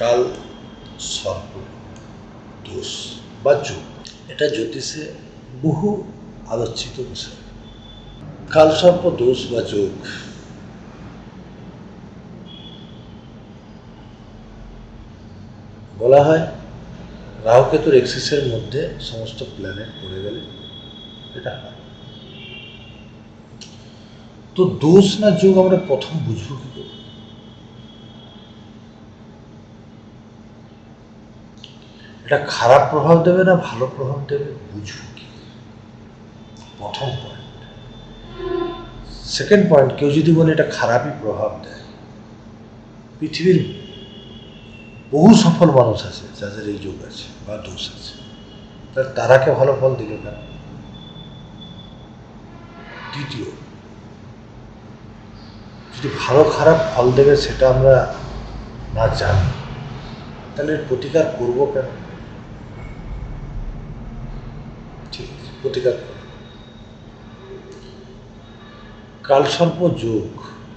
কাল সর্প দোষ বা যোগ, এটা জ্যোতিষে বহু আলোচিত বিষয়। কাল সর্প দোষ বা যোগ বলা হয় রাহু কেতুর এক্সিসের মধ্যে সমস্ত প্ল্যানেট পড়ে গেলে এটা হয়। তো দোষ না যোগ আমরা প্রথম বুঝবো কি করে? এটা খারাপ প্রভাব দেবে না ভালো প্রভাব দেবে বুঝবো কি? প্রথম পয়েন্ট। সেকেন্ড পয়েন্ট, কেউ যদি বলে এটা খারাপই প্রভাব দেয়, পৃথিবীর বহু সফল মানুষ আছে যাদের এই যোগ আছে বা দোষ আছে, তারাকে ভালো ফল দিল না। দ্বিতীয়, যদি ভালো খারাপ ফল দেবে সেটা আমরা না জানি, তাহলে প্রতিকার করবো কেন? ঠিক আছে, প্রতিকার করব। কালসর্প যোগ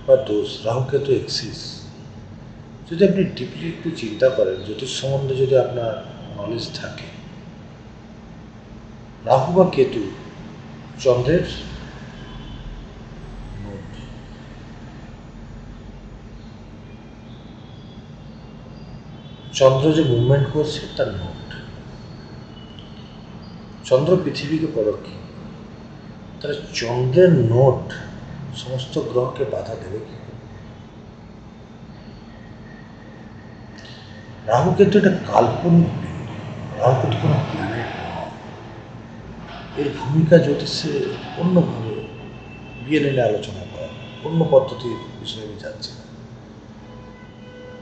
বা দোষ, রাহুকেতু এক্সিস, যদি আপনি ডিপলি একটু চিন্তা করেন, জ্যোতিষ সম্বন্ধে যদি আপনার নলেজ থাকে, রাহু বা কেতু চন্দ্রের নোট। চন্দ্র যে মুভমেন্ট করছে তার নোট। চন্দ্র পৃথিবীকে পরোক্ষী, তাহলে চন্দ্রের নোট সমস্ত গ্রহকে বাধা দেবে কি? রাহু কেতু এটা কাল্পনিক বিন্দু, রাহু কেতু কোনো প্ল্যানেট নয়। এর ভূমিকা জ্যোতিষে অন্যভাবে বিএনএন আলোচনা করা, অন্য পদ্ধতির বিষয়ে আমি যাচ্ছি না।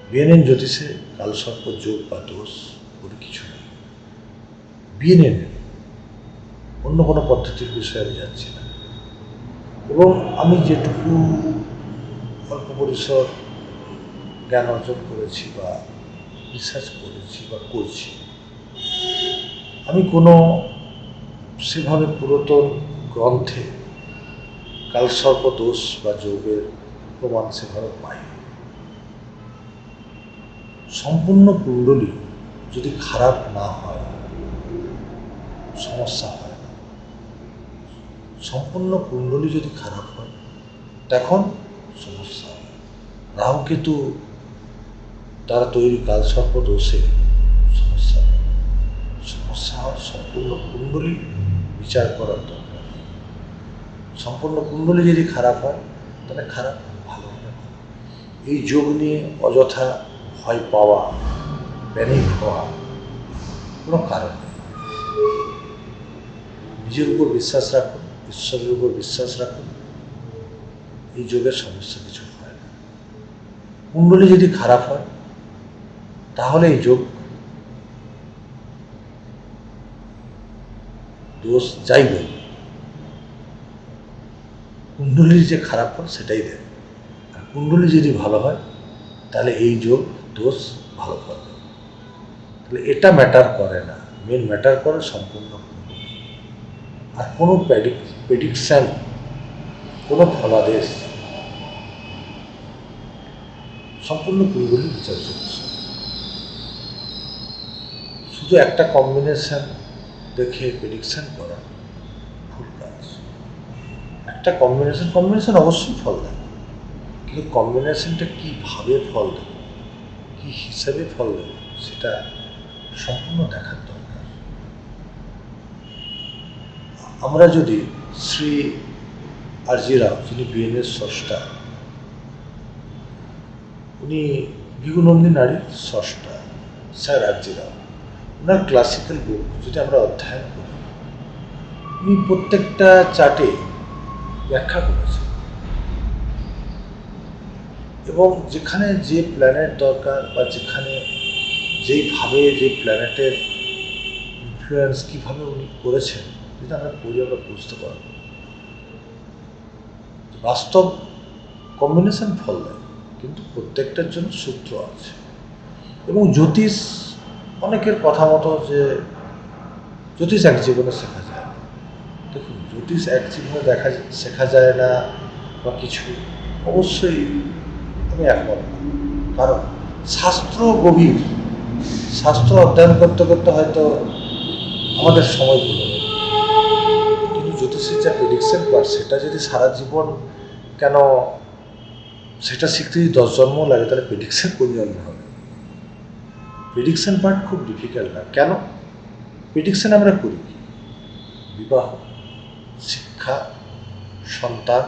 বিএনএন জ্যোতিষে কালসর্প যোগ বা দোষ কোনো কিছু নেই। বিএনএন অন্য কোনো পদ্ধতির বিষয়ে আমি যাচ্ছি না। এবং আমি যেটুকু অল্প পরিসর জ্ঞান অর্জন করেছি বা রিসার্চ করেছি বা করছি, আমি কোনো সেভাবে পুরাতন গ্রন্থে কালসর্প দোষ বা যোগের প্রমাণ সেভাবে পাই। সম্পূর্ণ কুণ্ডলী যদি খারাপ না হয় সমস্যা হয় না। সম্পূর্ণ কুণ্ডলী যদি খারাপ হয় তখন সমস্যা হয়। রাহু কেতু তারা তৈরি কালসর্প দোষে সমস্যা হয়। সমস্যা হয় সম্পূর্ণ কুণ্ডলী বিচার করার দরকার। সম্পূর্ণ কুণ্ডলী যদি খারাপ হয় তাহলে খারাপ, ভালো হবে। এই যোগ নিয়ে অযথা ভয় পাওয়া, প্যানিক হওয়া কোনো কারণ নেই। নিজের উপর বিশ্বাস রাখুন, ঈশ্বরের উপর বিশ্বাস রাখুন, এই যোগের সমস্যা কিছু হয় না। কুণ্ডলী যদি খারাপ হয় তাহলে এই যোগ দোষ যাই বল, কুণ্ডলীর যে খারাপ হয় সেটাই দেয়। আর কুণ্ডলী যদি ভালো হয় তাহলে এই যোগ দোষ ভালো ফল দেবে। তাহলে এটা ম্যাটার করে না, মেন ম্যাটার করে সম্পূর্ণ কুণ্ডলী। আর কোনো প্রেডিকশান, কোনো ফলাদেশ সম্পূর্ণ কুণ্ডলী বিচার্য বিষয়। শুধু একটা কম্বিনেশন দেখে প্রেডিকশান করা ভুল কাজ। একটা কম্বিনেশন অবশ্যই ফল দেয়, কিন্তু কম্বিনেশনটা কীভাবে ফল দেবে, কী হিসাবে ফল দেবে সেটা সম্পূর্ণ দেখার দরকার। আমরা যদি শ্রী আর.জি. রাও, যিনি বিএনএর স্রষ্টা, উনি বিহুনন্দী নারীর স্রষ্টা স্যার আর.জি. রাও, ওনার ক্লাসিক্যাল বুক যদি আমরা অধ্যয়ন করি, উনি প্রত্যেকটা চার্টে ব্যাখ্যা করেছেন এবং যেখানে যে প্ল্যানেট দরকার বা যেখানে যেইভাবে যে প্ল্যানেটের ইনফ্লুয়েন্স কীভাবে উনি করেছেন, যদি আমরা পড়ি আমরা বুঝতে পারব। বাস্তব কম্বিনেশন ফল দেয়, কিন্তু প্রত্যেকটার জন্য সূত্র আছে। এবং জ্যোতিষ, অনেকের কথা মতো যে জ্যোতিষ এক জীবনে শেখা যায় না। দেখুন, জ্যোতিষ এক জীবনে শেখা যায় না বা কিছু, অবশ্যই আমি একমত না। কারণ শাস্ত্র গভীর, শাস্ত্র অধ্যয়ন করতে করতে হয়তো আমাদের সময় পুরো, কিন্তু জ্যোতিষের যা প্রেডিকশন পার্ট সেটা যদি সারা জীবন কেন সেটা শিখতে যদি 10 জন্ম লাগে, তাহলে প্রেডিকশন কোন জন্ম হবে? প্রেডিকশন পার্ট খুব ডিফিকাল্ট না। কেন? প্রেডিকশন আমরা করি কি? বিবাহ, শিক্ষা, সন্তান,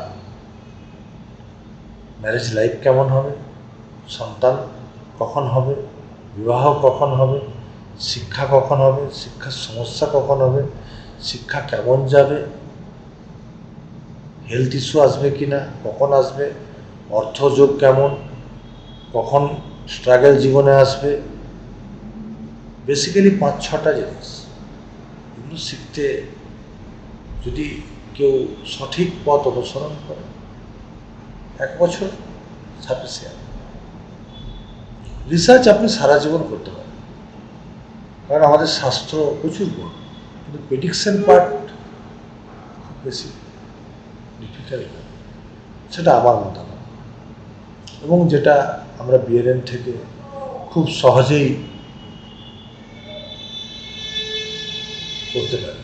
ম্যারেজ লাইফ কেমন হবে, সন্তান কখন হবে, বিবাহ কখন হবে, শিক্ষা কখন হবে, শিক্ষার সমস্যা কখন হবে, শিক্ষা কেমন যাবে, হেলথ ইস্যু আসবে কি না, কখন আসবে, অর্থযোগ কেমন, কখন স্ট্রাগল জীবনে আসবে। বেসিক্যালি 5-6টা জিনিস, এগুলো শিখতে যদি কেউ সঠিক পথ অনুসরণ করে 1 বছর সাফিসিয়েন্ট। রিসার্চ আপনি সারা জীবন করতে পারেন, কারণ আমাদের শাস্ত্র প্রচুর বড়, কিন্তু প্রেডিকশন পার্ট খুব বেশি ডিফিকাল্ট, সেটা আমার মতামত। এবং যেটা আমরা বিএনএন থেকে খুব সহজেই করতে পারি।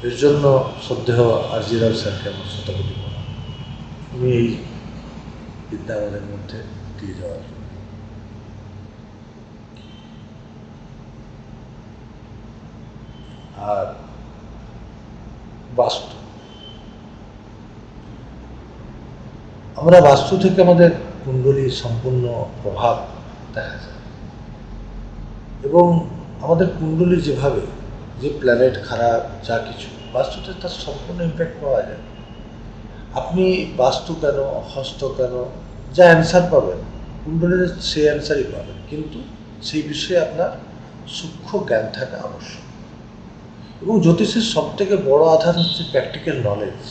এর জন্য শ্রদ্ধেয় আর.জি. রাও স্যারকে আমার শতকোটি প্রণাম, উনি এই বিদ্যা আমাদের মধ্যে দিয়ে যাওয়ার জন্য। আর বাস্তু, আমরা বাস্তু থেকে আমাদের কুণ্ডলীর সম্পূর্ণ প্রভাব দেখা যায়, এবং আমাদের কুণ্ডলী যেভাবে, যে প্ল্যানেট খারাপ যা কিছু, বাস্তুতে তার সম্পূর্ণ ইম্প্যাক্ট পাওয়া যায়। আপনি বাস্তু কেন, হস্ত কেন, যা অ্যান্সার পাবেন কুণ্ডলীতে সেই অ্যান্সারই পাবেন, কিন্তু সেই বিষয়ে আপনার সূক্ষ্ম জ্ঞান থাকা আবশ্যক। এবং জ্যোতিষের সবথেকে বড় আধার হচ্ছে প্র্যাকটিক্যাল নলেজ।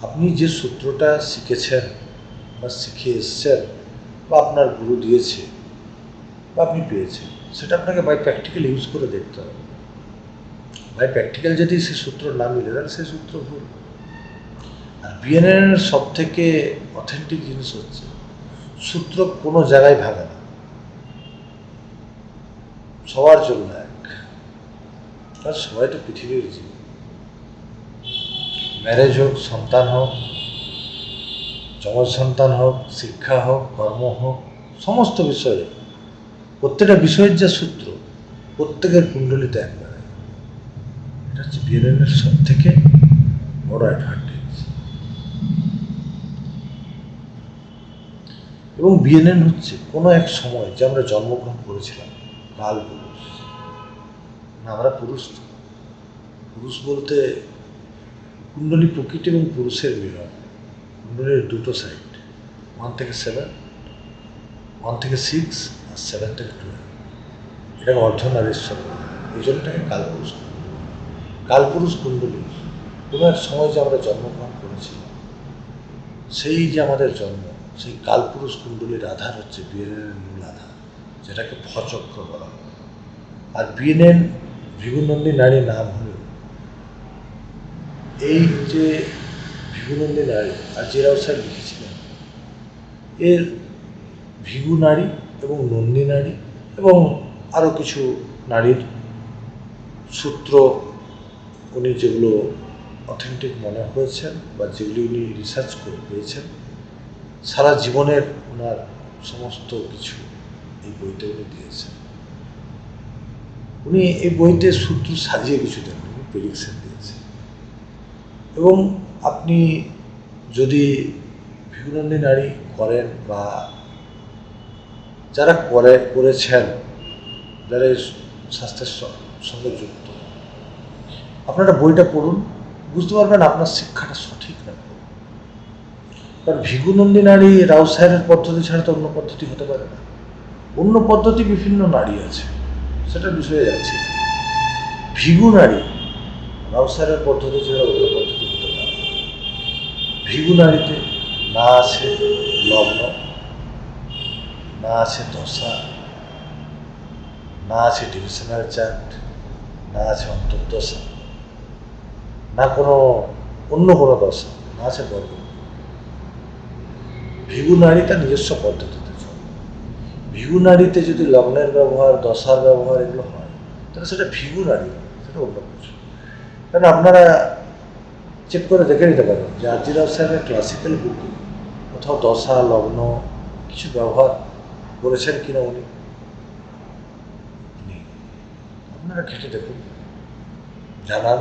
আপনি যে সূত্রটা শিখেছেন বা শিখে এসছেন, বা আপনার গুরু দিয়েছে বা আপনি পেয়েছেন, সেটা আপনাকে বাই প্র্যাকটিক্যাল ইউজ করে দেখতে হবে। বাই প্র্যাকটিক্যাল যদি সেই সূত্র না মিলে, তাহলে সেই সূত্র ভুল। আর বিএনএন সব থেকে অথেন্টিক জিনিস হচ্ছে সূত্র কোনো জায়গায় ভাঙে না, সবার জন্য এক। আর সবাই তো পৃথিবীর জীব, ম্যারেজ হোক, সন্তান হোক, যমজ সন্তান হোক, শিক্ষা হোক, কর্ম হোক, সমস্ত বিষয়ে প্রত্যেকটা বিষয়ের যে সূত্র প্রত্যেকের কুণ্ডলিতে একবারে। এটা হচ্ছে বিএনএনের সব থেকে বড় অ্যাডভান্টেজ। এবং বিএনএন হচ্ছে কোনো এক সময় যে আমরা জন্মগ্রহণ করেছিলাম, কাল পুরুষ না, আমরা পুরুষ। পুরুষ বলতে কুণ্ডলী প্রকৃতি এবং পুরুষের মিলন। কুণ্ডলীর দুটো সাইড, 1 থেকে 7, 1 থেকে 6 আর 7 থেকে 12। এটাকে অর্ধনারীশ্বর বলে, এই জন্যটাকে কালপুরুষ। কালপুরুষ কুণ্ডলী কোনো এক সময় যে আমরা জন্মগ্রহণ করেছিলাম, সেই যে আমাদের জন্ম, সেই কালপুরুষ কুণ্ডলীর আধার হচ্ছে বিএনএনের মূল আধার, যেটাকে ভচক্র বলা হয়। আর বিএনএন ভৃগুনন্দী নারী নাম হলেও, এই যে ভৃগুনন্দী নারী আর.জি. রাও স্যার লিখেছিলেন, এর ভৃগু নারী এবং নন্দী নারী এবং আরও কিছু নারীর সূত্র উনি যেগুলো অথেন্টিক মনে হয়েছেন বা যেগুলি উনি রিসার্চ করে পেয়েছেন, সারা জীবনের ওনার সমস্ত কিছু এই বইতে উনি দিয়েছেন। উনি এই বইতে সূত্র সাজিয়ে কিছু দেন, উনি প্রেডিকশন দিয়েছেন। এবং আপনি যদি ভৃগুনন্দী নারী করেন বা যারা করেছেন, যারা এই স্বাস্থ্যের সঙ্গে যুক্ত, আপনারা বইটা পড়ুন, বুঝতে পারবেন আপনার শিক্ষাটা সঠিক না। কারণ ভৃগুনন্দী নারী রাও স্যারের পদ্ধতি ছাড়া তো অন্য পদ্ধতি হতে পারে না। অন্য পদ্ধতি বিভিন্ন নারী আছে, সেটা বিষয়ে যাচ্ছি না। ভৃগু নারী রাও স্যারের পদ্ধতি ছাড়া অন্য পদ্ধতি হতে পারে না। ভৃগু নারীতে না আছে লগ্ন, না আছে দশা, না আছে ডিভিশনাল চার্ট, না আছে অন্তর্দশা, না কোনো অন্য কোনো দশা, না আছে বর্গ। ভিগু নারী তার নিজস্ব পদ্ধতিতে চলে। ভিগু নারীতে যদি লগ্নের ব্যবহার, দশার ব্যবহার এগুলো হয়, তাহলে সেটা ভিগু নারী, সেটা অন্য কিছু। কারণ আপনারা চেক করে দেখে নিতে পারেন যে আজিরাও সাহেবের ক্লাসিক্যাল বুকে কোথাও দশা, লগ্ন কিছু ব্যবহার করেছেন কিনা উনি নেই। আপনারা ঘেঁটে দেখুন, জানান।